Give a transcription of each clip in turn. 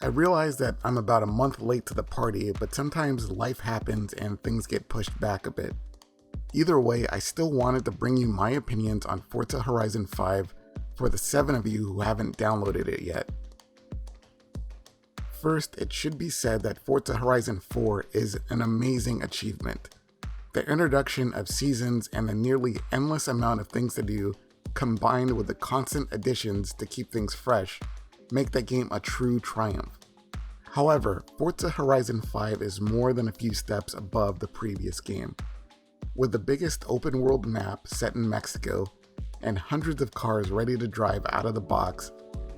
I realize that I'm about a month late to the party, but sometimes life happens and things get pushed back a bit. Either way, I still wanted to bring you my opinions on Forza Horizon 5 for the 7 of you who haven't downloaded it yet. First, it should be said that Forza Horizon 4 is an amazing achievement. The introduction of seasons and the nearly endless amount of things to do, combined with the constant additions to keep things fresh, make that game a true triumph. However, Forza Horizon 5 is more than a few steps above the previous game. With the biggest open world map set in Mexico and hundreds of cars ready to drive out of the box,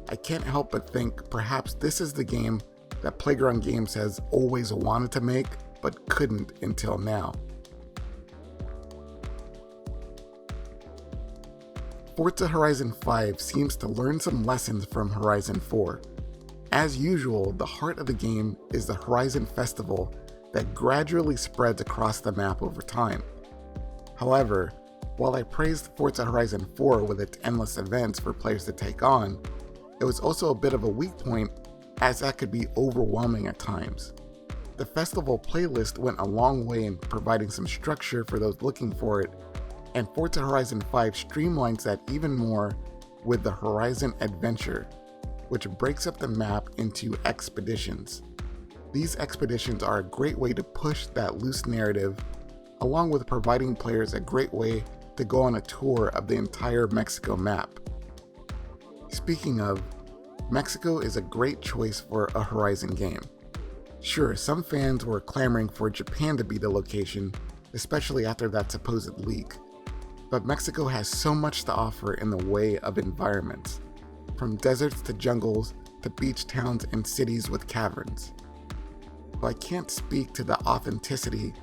I can't help but think perhaps this is the game that Playground Games has always wanted to make but couldn't until now. Forza Horizon 5 seems to learn some lessons from Horizon 4. As usual, the heart of the game is the Horizon Festival that gradually spreads across the map over time. However, while I praised Forza Horizon 4 with its endless events for players to take on, it was also a bit of a weak point as that could be overwhelming at times. The festival playlist went a long way in providing some structure for those looking for it, and Forza Horizon 5 streamlines that even more with the Horizon Adventure, which breaks up the map into expeditions. These expeditions are a great way to push that loose narrative, along with providing players a great way to go on a tour of the entire Mexico map. Speaking of, Mexico is a great choice for a Horizon game. Sure, some fans were clamoring for Japan to be the location, especially after that supposed leak. But Mexico has so much to offer in the way of environments, from deserts to jungles to beach towns and cities with caverns. But I can't speak to the authenticity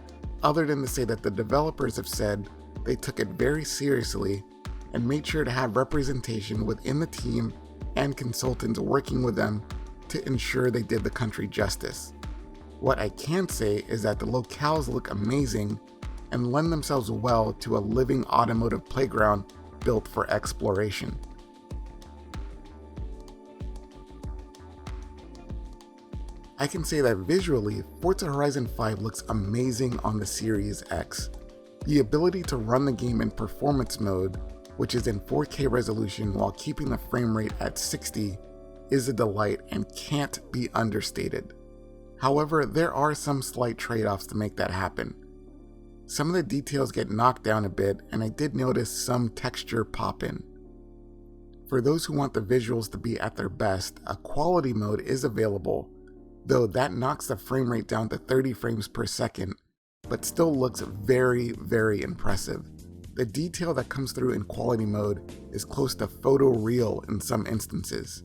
other than to say that the developers have said they took it very seriously and made sure to have representation within the team and consultants working with them to ensure they did the country justice. What I can say is that the locales look amazing and lend themselves well to a living automotive playground built for exploration. I can say that visually, Forza Horizon 5 looks amazing on the Series X. The ability to run the game in performance mode, which is in 4K resolution while keeping the frame rate at 60, is a delight and can't be understated. However, there are some slight trade-offs to make that happen. Some of the details get knocked down a bit, and I did notice some texture pop in. For those who want the visuals to be at their best, a quality mode is available, though that knocks the frame rate down to 30 frames per second, but still looks very, very impressive. The detail that comes through in quality mode is close to photoreal in some instances.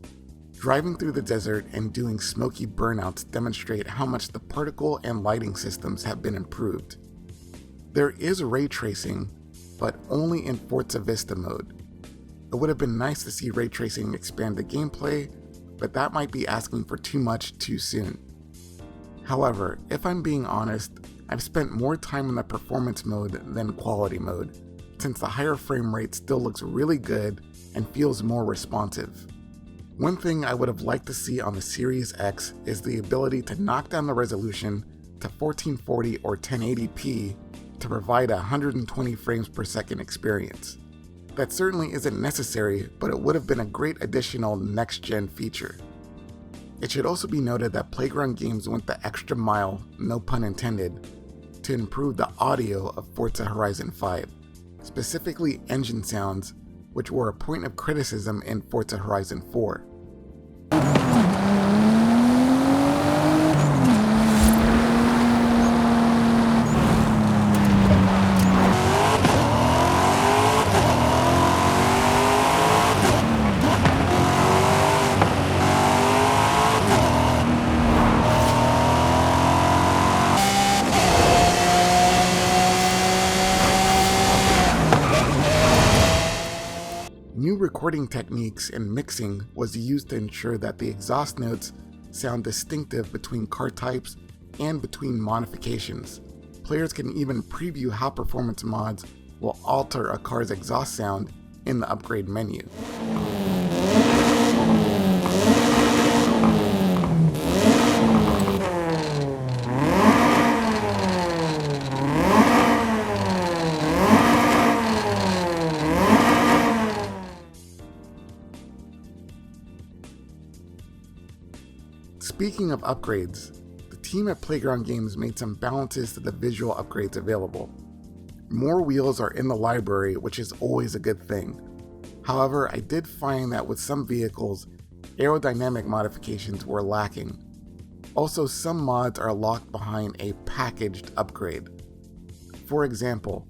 Driving through the desert and doing smoky burnouts demonstrate how much the particle and lighting systems have been improved. There is ray tracing, but only in Forza Vista mode. It would have been nice to see ray tracing expand the gameplay, but that might be asking for too much too soon. However, if I'm being honest, I've spent more time in the performance mode than quality mode, since the higher frame rate still looks really good and feels more responsive. One thing I would have liked to see on the Series X is the ability to knock down the resolution to 1440 or 1080p to provide a 120 frames per second experience. That certainly isn't necessary, but it would have been a great additional next-gen feature. It should also be noted that Playground Games went the extra mile, no pun intended, to improve the audio of Forza Horizon 5, specifically engine sounds, which were a point of criticism in Forza Horizon 4. New recording techniques and mixing was used to ensure that the exhaust notes sound distinctive between car types and between modifications. Players can even preview how performance mods will alter a car's exhaust sound in the upgrade menu. Speaking of upgrades, the team at Playground Games made some balances to the visual upgrades available. More wheels are in the library, which is always a good thing. However, I did find that with some vehicles, aerodynamic modifications were lacking. Also, some mods are locked behind a packaged upgrade. For example,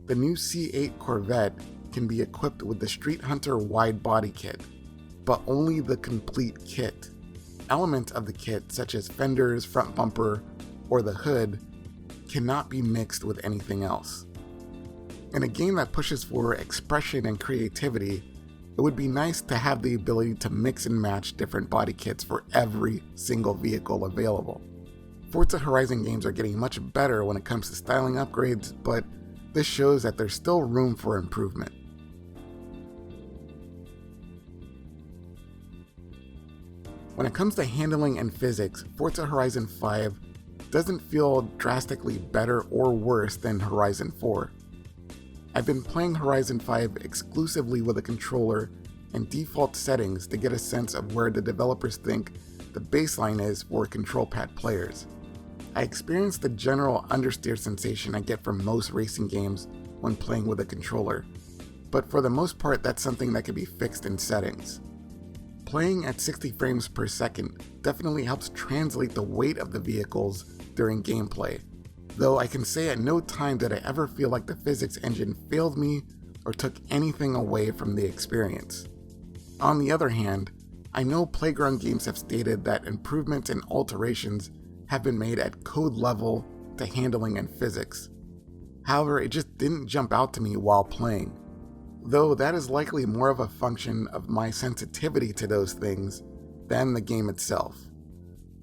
the new C8 Corvette can be equipped with the Street Hunter wide body kit, but only the complete kit. Elements of the kit, such as fenders, front bumper, or the hood, cannot be mixed with anything else. In a game that pushes for expression and creativity, it would be nice to have the ability to mix and match different body kits for every single vehicle available. Forza Horizon games are getting much better when it comes to styling upgrades, but this shows that there's still room for improvement. When it comes to handling and physics, Forza Horizon 5 doesn't feel drastically better or worse than Horizon 4. I've been playing Horizon 5 exclusively with a controller and default settings to get a sense of where the developers think the baseline is for control pad players. I experienced the general understeer sensation I get from most racing games when playing with a controller, but for the most part that's something that can be fixed in settings. Playing at 60 frames per second definitely helps translate the weight of the vehicles during gameplay, though I can say at no time did I ever feel like the physics engine failed me or took anything away from the experience. On the other hand, I know Playground Games have stated that improvements and alterations have been made at code level to handling and physics. However, it just didn't jump out to me while playing, though that is likely more of a function of my sensitivity to those things than the game itself.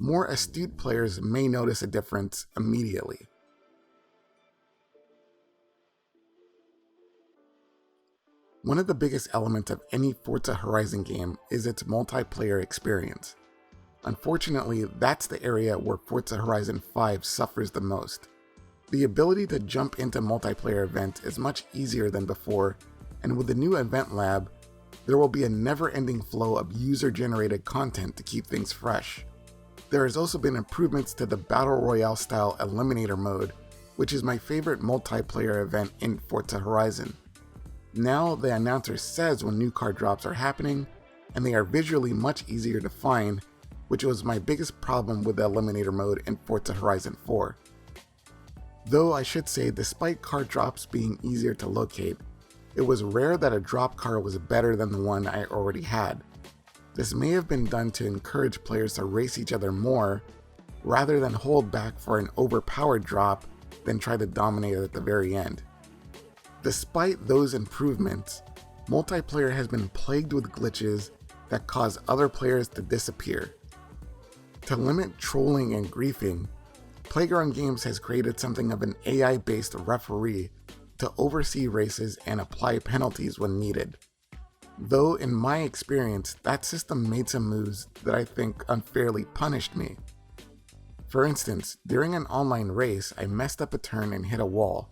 More astute players may notice a difference immediately. One of the biggest elements of any Forza Horizon game is its multiplayer experience. Unfortunately, that's the area where Forza Horizon 5 suffers the most. The ability to jump into multiplayer events is much easier than before, and with the new event lab, there will be a never-ending flow of user-generated content to keep things fresh. There has also been improvements to the Battle Royale style Eliminator mode, which is my favorite multiplayer event in Forza Horizon. Now the announcer says when new car drops are happening, and they are visually much easier to find, which was my biggest problem with the Eliminator mode in Forza Horizon 4. Though I should say, despite car drops being easier to locate, it was rare that a drop car was better than the one I already had. This may have been done to encourage players to race each other more, rather than hold back for an overpowered drop, then try to dominate at the very end. Despite those improvements, multiplayer has been plagued with glitches that cause other players to disappear. To limit trolling and griefing, Playground Games has created something of an AI-based referee to oversee races and apply penalties when needed. Though in my experience, that system made some moves that I think unfairly punished me. For instance, during an online race, I messed up a turn and hit a wall.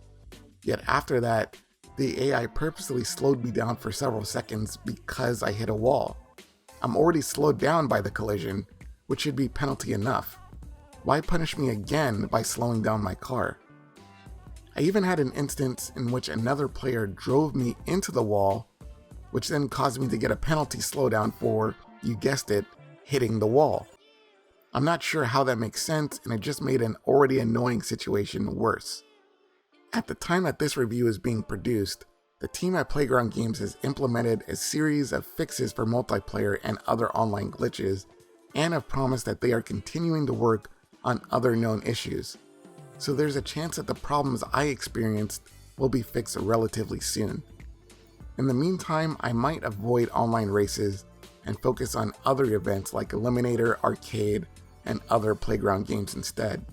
Yet after that, the AI purposely slowed me down for several seconds because I hit a wall. I'm already slowed down by the collision, which should be penalty enough. Why punish me again by slowing down my car? I even had an instance in which another player drove me into the wall, which then caused me to get a penalty slowdown for, you guessed it, hitting the wall. I'm not sure how that makes sense, and it just made an already annoying situation worse. At the time that this review is being produced, the team at Playground Games has implemented a series of fixes for multiplayer and other online glitches, and have promised that they are continuing to work on other known issues. So there's a chance that the problems I experienced will be fixed relatively soon. In the meantime, I might avoid online races and focus on other events like Eliminator, Arcade, and other Playground games instead.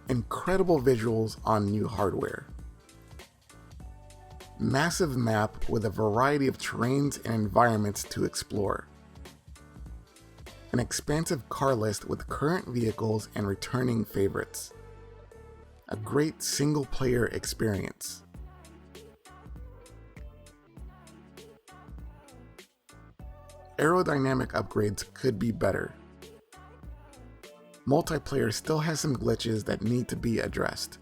Incredible visuals on new hardware. Massive map with a variety of terrains and environments to explore. An expansive car list with current vehicles and returning favorites. A great single-player experience. Aerodynamic upgrades could be better. Multiplayer still has some glitches that need to be addressed.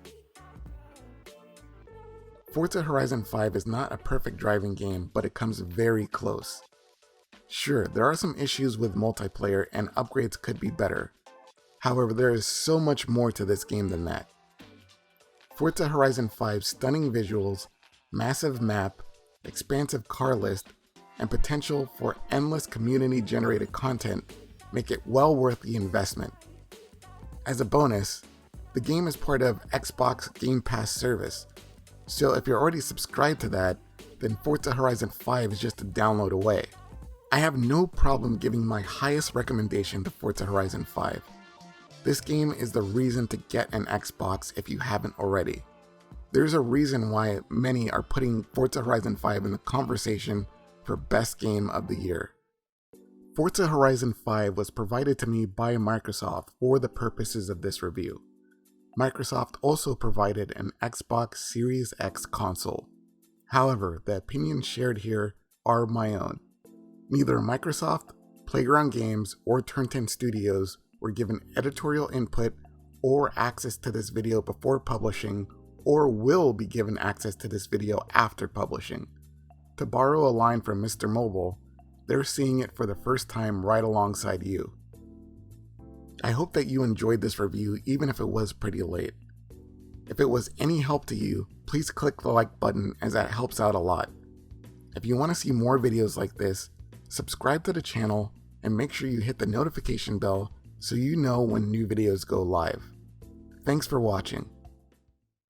Forza Horizon 5 is not a perfect driving game, but it comes very close. Sure, there are some issues with multiplayer and upgrades could be better. However, there is so much more to this game than that. Forza Horizon 5's stunning visuals, massive map, expansive car list, and potential for endless community-generated content make it well worth the investment. As a bonus, the game is part of Xbox Game Pass service, so if you're already subscribed to that, then Forza Horizon 5 is just a download away. I have no problem giving my highest recommendation to Forza Horizon 5. This game is the reason to get an Xbox if you haven't already. There's a reason why many are putting Forza Horizon 5 in the conversation for best game of the year. Forza Horizon 5 was provided to me by Microsoft for the purposes of this review. Microsoft also provided an Xbox Series X console. However, the opinions shared here are my own. Neither Microsoft, Playground Games, or Turn 10 Studios were given editorial input or access to this video before publishing, or will be given access to this video after publishing. To borrow a line from Mr. Mobile, they're seeing it for the first time right alongside you. I hope that you enjoyed this review even if it was pretty late. If it was any help to you, please click the like button as that helps out a lot. If you want to see more videos like this, subscribe to the channel and make sure you hit the notification bell so you know when new videos go live. Thanks for watching.